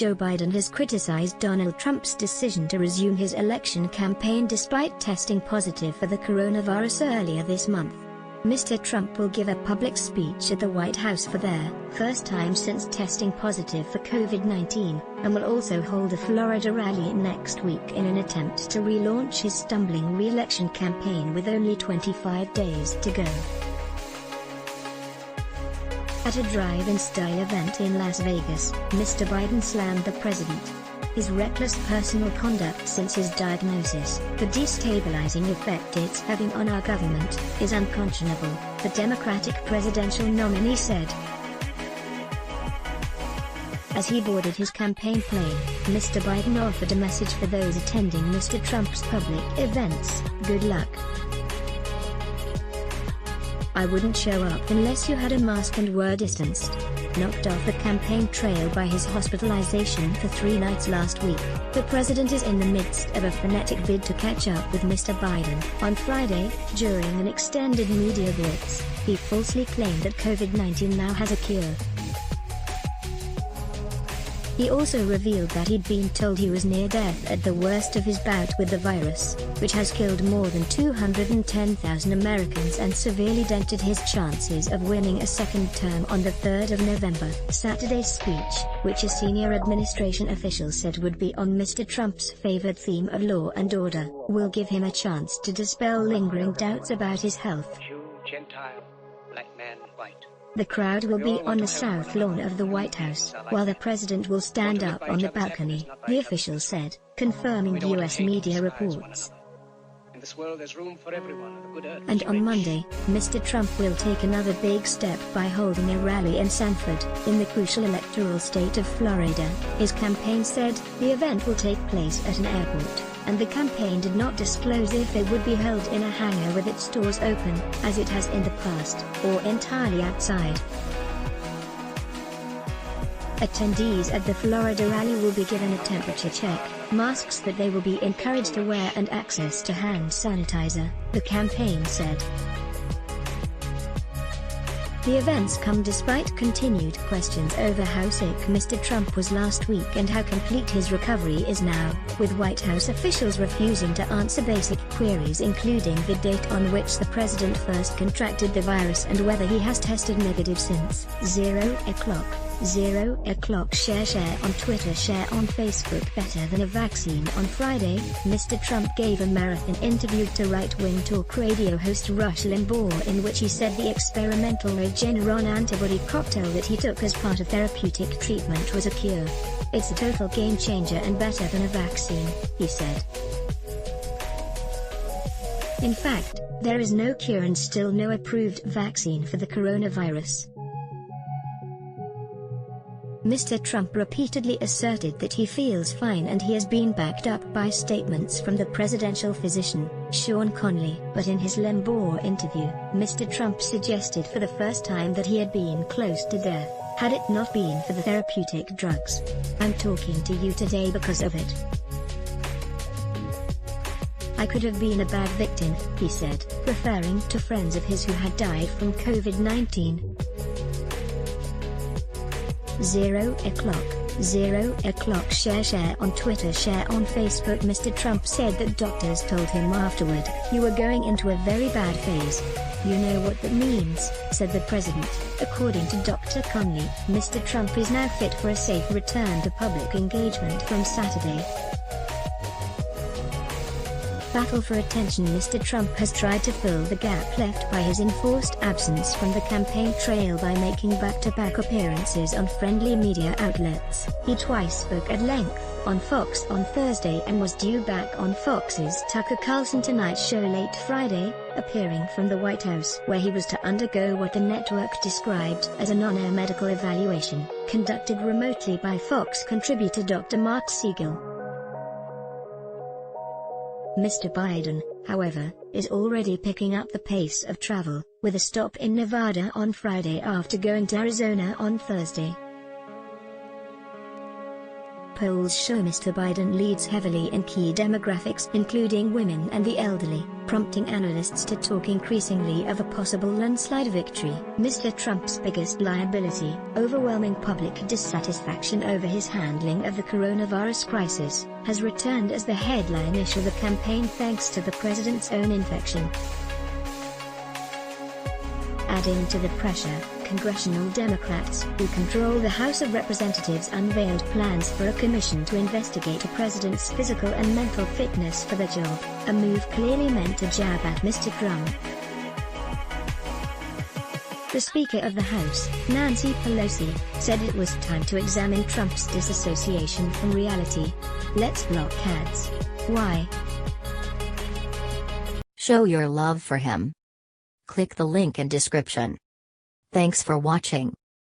Joe Biden has criticized Donald Trump's decision to resume his election campaign despite testing positive for the coronavirus earlier this month. Mr. Trump will give a public speech at the White House for their first time since testing positive for COVID-19, and will also hold a Florida rally next week in an attempt to relaunch his stumbling re-election campaign with only 25 days to go. At a drive-in-style event in Las Vegas, Mr. Biden slammed the president. His reckless personal conduct since his diagnosis, the destabilizing effect it's having on our government, is unconscionable, the Democratic presidential nominee said. As he boarded his campaign plane, Mr. Biden offered a message for those attending Mr. Trump's public events: "Good luck. I wouldn't show up unless you had a mask and were distanced." Knocked off the campaign trail by his hospitalization for 3 nights last week, the president is in the midst of a frenetic bid to catch up with Mr. Biden. On Friday, during an extended media blitz, he falsely claimed that COVID-19 now has a cure. He also revealed that he'd been told he was near death at the worst of his bout with the virus, which has killed more than 210,000 Americans and severely dented his chances of winning a second term. On the 3rd of November, Saturday's speech, which a senior administration official said would be on Mr. Trump's favored theme of law and order, will give him a chance to dispel lingering doubts about his health. Jew, Gentile, black man, white. The crowd will be on the south lawn of the White House, while the president will stand up on the balcony, the official said, confirming U.S. media reports. In this world there's room for everyone. The good earth. And on Monday, Mr. Trump will take another big step by holding a rally in Sanford, in the crucial electoral state of Florida. His campaign said the event will take place at an airport, and the campaign did not disclose if it would be held in a hangar with its doors open, as it has in the past, or entirely outside. Attendees at the Florida rally will be given a temperature check, masks that they will be encouraged to wear, and access to hand sanitizer, the campaign said. The events come despite continued questions over how sick Mr. Trump was last week and how complete his recovery is now, with White House officials refusing to answer basic queries including the date on which the president first contracted the virus and whether he has tested negative since 0 o'clock. Share on Twitter, share on Facebook. Better than a vaccine. On Friday, Mr. Trump gave a marathon interview to right-wing talk radio host Rush Limbaugh in which he said the experimental Regeneron antibody cocktail that he took as part of therapeutic treatment was a cure. "It's a total game changer and better than a vaccine," he said. In fact, there is no cure and still no approved vaccine for the coronavirus. Mr. Trump repeatedly asserted that he feels fine, and he has been backed up by statements from the presidential physician, Sean Conley. But in his Limbaugh interview, Mr. Trump suggested for the first time that he had been close to death, had it not been for the therapeutic drugs. "I'm talking to you today because of it. I could have been a bad victim," he said, referring to friends of his who had died from COVID-19. 0 o'clock. Share on Twitter, share on Facebook. Mr. Trump said that doctors told him afterward, "You were going into a very bad phase." "You know what that means," said the president. According to Dr. Conley, Mr. Trump is now fit for a safe return to public engagement from Saturday. Battle for attention. Mr. Trump has tried to fill the gap left by his enforced absence from the campaign trail by making back-to-back appearances on friendly media outlets. He twice spoke at length on Fox on Thursday and was due back on Fox's Tucker Carlson Tonight Show late Friday, appearing from the White House, where he was to undergo what the network described as a non-air medical evaluation, conducted remotely by Fox contributor Dr. Mark Siegel. Mr. Biden, however, is already picking up the pace of travel, with a stop in Nevada on Friday after going to Arizona on Thursday. Polls show Mr. Biden leads heavily in key demographics including women and the elderly, prompting analysts to talk increasingly of a possible landslide victory. Mr. Trump's biggest liability, overwhelming public dissatisfaction over his handling of the coronavirus crisis, has returned as the headline issue of the campaign thanks to the president's own infection. Adding to the pressure, congressional Democrats who control the House of Representatives unveiled plans for a commission to investigate the president's physical and mental fitness for the job, a move clearly meant to jab at Mr. Trump. The Speaker of the House, Nancy Pelosi, said it was time to examine Trump's disassociation from reality. Let's block ads. Why? Show your love for him. Click the link in description. Thanks for watching.